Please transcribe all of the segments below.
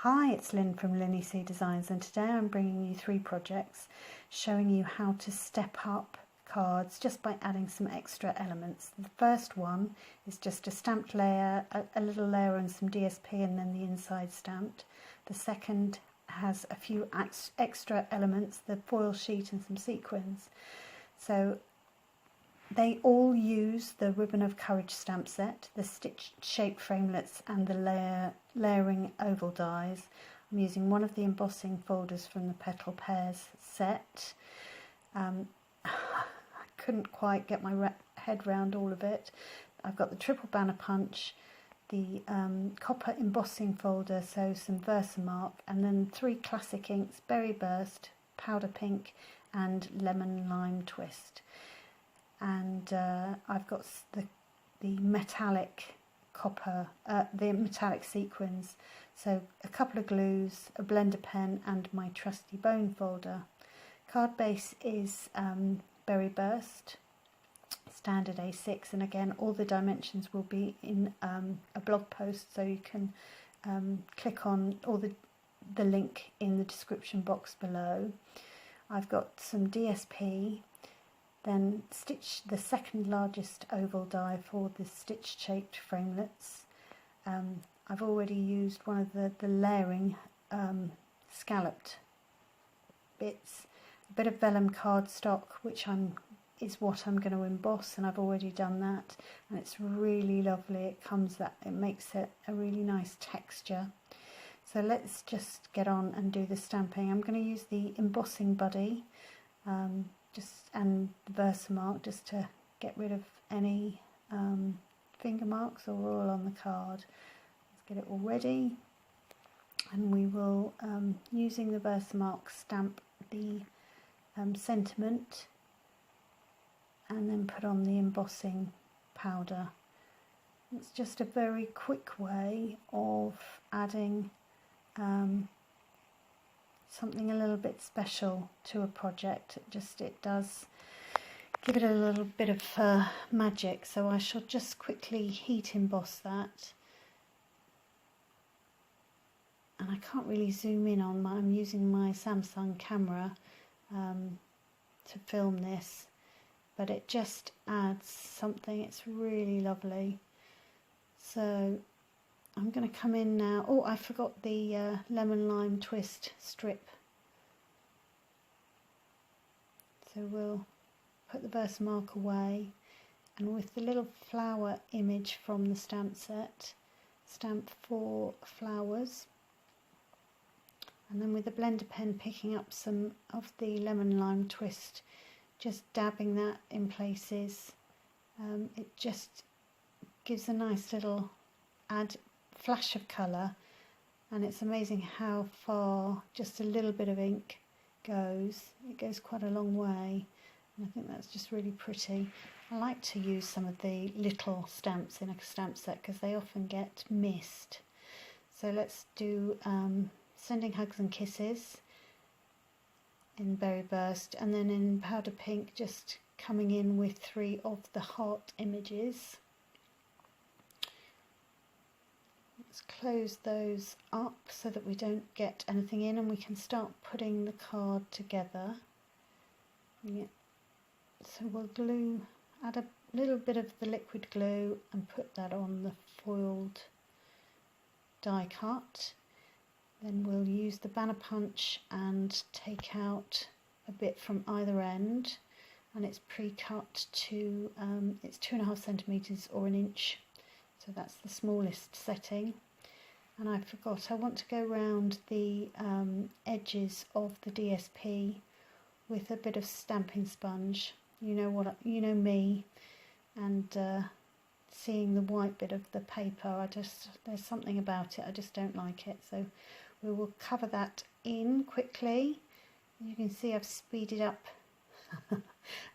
Hi, it's Lynn from Lynn Designs, and today I'm bringing you 3 projects showing you how to step up cards just by adding some extra elements. The first one is just a stamped layer, a little layer and some DSP and then the inside stamped. The second has a few extra elements, the foil sheet and some sequins. So they all use the Ribbon of Courage stamp set, the stitched shape framelits and the layering oval dies. I'm using one of the embossing folders from the Petal Pairs set. I couldn't quite get my head round all of it. I've got the triple banner punch, the copper embossing folder, so some Versamark, and then 3 classic inks, Berry Burst, Powder Pink and Lemon Lime Twist. And I've got the metallic copper, the metallic sequins, so a couple of glues, a blender pen and my trusty bone folder. Card base is Berry Burst, standard A6, and again all the dimensions will be in a blog post, so you can click on all the link in the description box below. I've got some DSP, then stitch the second largest oval die for the stitch shaped framelits. I've already used one of the layering scalloped bits, a bit of vellum cardstock, which is what I'm going to emboss, and I've already done that, and it's really lovely. It makes it a really nice texture. So let's just get on and do the stamping. I'm going to use the embossing buddy and the Versamark just to get rid of any finger marks or oil on the card. Let's get it all ready, and we will, using the Versamark, stamp the sentiment and then put on the embossing powder. It's just a very quick way of adding something a little bit special to a project. It does give it a little bit of magic, so I shall just quickly heat emboss that. And I can't really zoom in on I'm using my Samsung camera to film this, but it just adds something. It's really lovely. So I'm going to come in now. Oh, I forgot the lemon lime twist strip. So we'll put the Versamark away, and with the little flower image from the stamp set, stamp 4 flowers, and then with the blender pen picking up some of the lemon lime twist, just dabbing that in places. It just gives a nice little flash of colour, and it's amazing how far just a little bit of ink goes. It goes quite a long way, and I think that's just really pretty. I like to use some of the little stamps in a stamp set because they often get missed. So let's do Sending Hugs and Kisses in Berry Burst, and then in Powder Pink just coming in with 3 of the heart images. Let's close those up so that we don't get anything in, and we can start putting the card together. Yeah. So we'll add a little bit of the liquid glue and put that on the foiled die cut. Then we'll use the banner punch and take out a bit from either end, and it's pre-cut to it's 2.5 centimeters or 1 inch, so that's the smallest setting. And I forgot, I want to go round the edges of the DSP with a bit of stamping sponge. You know me, and seeing the white bit of the paper, there's something about it, I just don't like it. So we will cover that in quickly. You can see I've speeded up and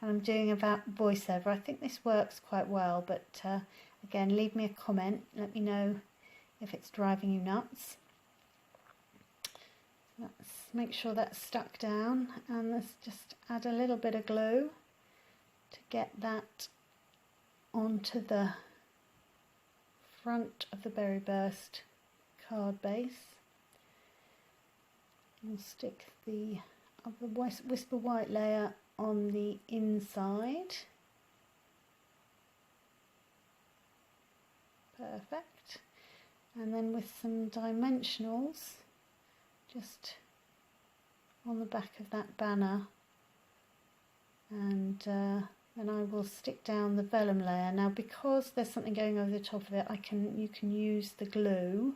I'm doing about voiceover. I think this works quite well, but again, leave me a comment, let me know if it's driving you nuts. Let's make sure that's stuck down, and let's just add a little bit of glue to get that onto the front of the Berry Burst card base. We'll stick the Whisper White layer on the inside. Perfect. And then with some dimensionals just on the back of that banner, and then I will stick down the vellum layer. Now, because there's something going over the top of it, you can use the glue,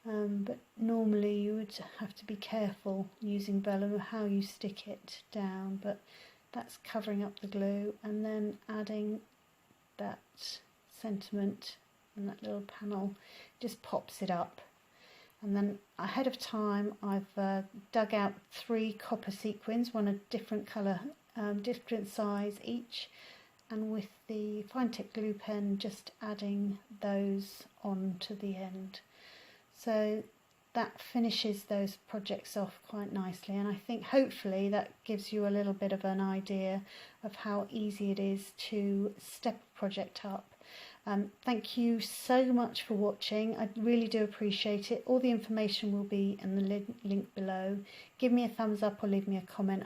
but normally you would have to be careful using vellum of how you stick it down, but that's covering up the glue, and then adding that sentiment and that little panel just pops it up. And then ahead of time I've dug out 3 copper sequins, one a different colour, different size each, and with the fine tip glue pen just adding those on to the end. So that finishes those projects off quite nicely, and I think hopefully that gives you a little bit of an idea of how easy it is to step a project up. Thank you so much for watching. I really do appreciate it. All the information will be in the link below. Give me a thumbs up or leave me a comment.